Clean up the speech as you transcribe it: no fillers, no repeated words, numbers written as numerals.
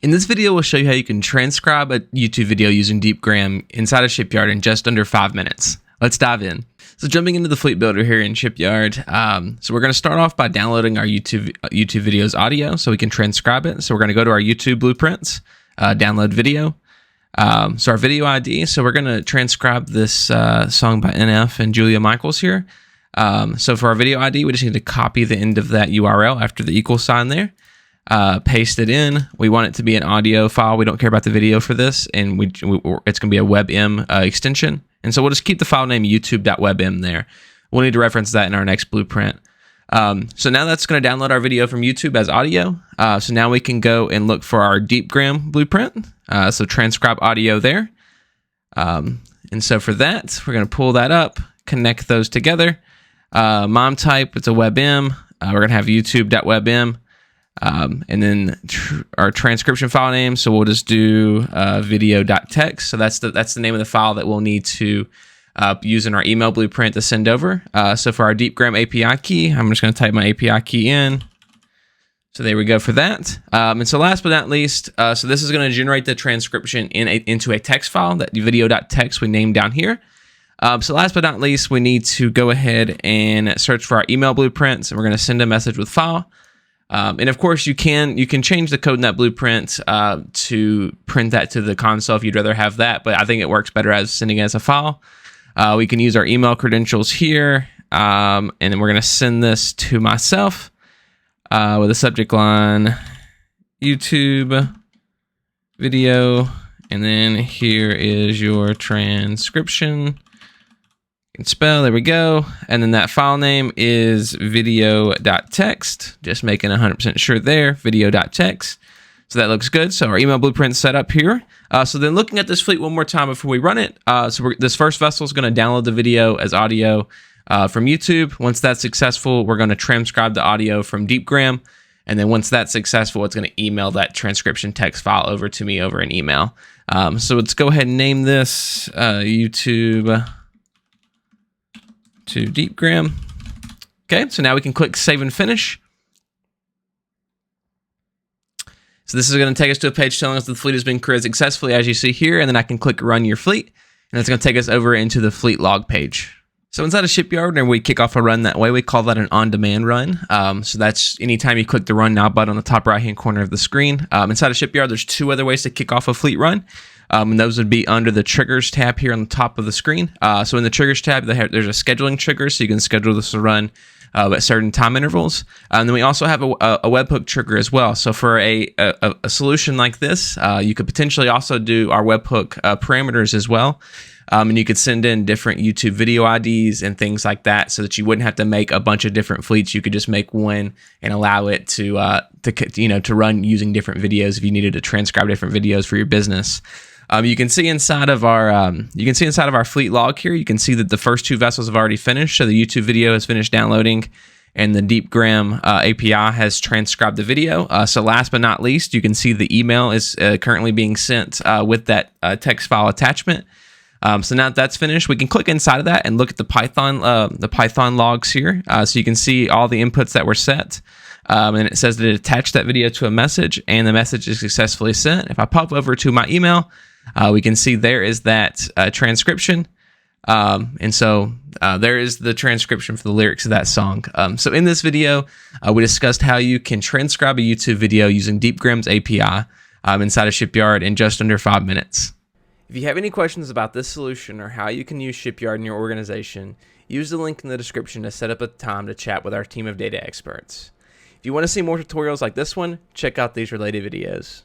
In this video, we'll show you how you can transcribe a YouTube video using Deepgram inside of Shipyard in just under 5 minutes. Let's dive in. So jumping into the fleet builder here in Shipyard, so we're going to start off by downloading our YouTube video's audio so we can transcribe it. So we're going to go to our YouTube blueprints, download video. So our video ID, so we're going to transcribe this song by NF and Julia Michaels here. So for our video ID, we just need to copy the end of that URL after the equal sign there. Paste it in. We want it to be an audio file. We don't care about the video for this, and it's going to be a WebM extension. And so we'll just keep the file name youtube.webm there. We'll need to reference that in our next blueprint. So now that's going to download our video from YouTube as audio. So now we can go and look for our Deepgram blueprint. So transcribe audio there. And so for that, we're going to pull that up, connect those together. Mom type, it's a WebM. We're going to have youtube.webm. And then our transcription file name. So we'll just do video.text. So that's the name of the file that we'll need to use in our email blueprint to send over. So for our Deepgram API key, I'm just going to type my API key in. So there we go for that. And so last but not least, so this is going to generate the transcription into a text file, that video.text we named down here. So last but not least, we need to go ahead and search for our email blueprints, and we're going to send a message with file. And of course, you can change the code in that blueprint to print that to the console if you'd rather have that, but I think it works better as sending it as a file. We can use our email credentials here, and then we're going to send this to myself with a subject line, YouTube video, and then here is your transcription. Can spell, there we go. And then that file name is video.text. Just making 100% sure there, video.text. So that looks good. So our email blueprint's set up here. So then looking at this fleet one more time before we run it. This first vessel is going to download the video as audio from YouTube. Once that's successful, we're going to transcribe the audio from Deepgram. And then once that's successful, it's going to email that transcription text file over to me over an email. So let's go ahead and name this YouTube to Deepgram. Okay, so now we can click Save and Finish. So this is going to take us to a page telling us that the fleet has been created successfully, as you see here, and then I can click Run Your Fleet, and it's going to take us over into the fleet log page. So inside of Shipyard, and we kick off a run that way, we call that an on-demand run. So that's anytime you click the Run Now button on the top right-hand corner of the screen. Inside of Shipyard, there's two other ways to kick off a fleet run. And those would be under the Triggers tab here on the top of the screen. So in the Triggers tab, there's a scheduling trigger, so you can schedule this to run at certain time intervals. And then we also have a webhook trigger as well. So for a solution like this, you could potentially also do our webhook parameters as well. And you could send in different YouTube video IDs and things like that, so that you wouldn't have to make a bunch of different fleets. You could just make one and allow it to run using different videos if you needed to transcribe different videos for your business. You can see inside of our fleet log here. You can see that the first two vessels have already finished. So the YouTube video has finished downloading, and the Deepgram API has transcribed the video. So last but not least, you can see the email is currently being sent with that text file attachment. So now that that's finished, we can click inside of that and look at the Python logs here. So you can see all the inputs that were set. And it says that it attached that video to a message, and the message is successfully sent. If I pop over to my email, we can see there is that transcription. And so there is the transcription for the lyrics of that song. So in this video, we discussed how you can transcribe a YouTube video using Deepgram's API inside of Shipyard in just under 5 minutes. If you have any questions about this solution or how you can use Shipyard in your organization, use the link in the description to set up a time to chat with our team of data experts. If you want to see more tutorials like this one, check out these related videos.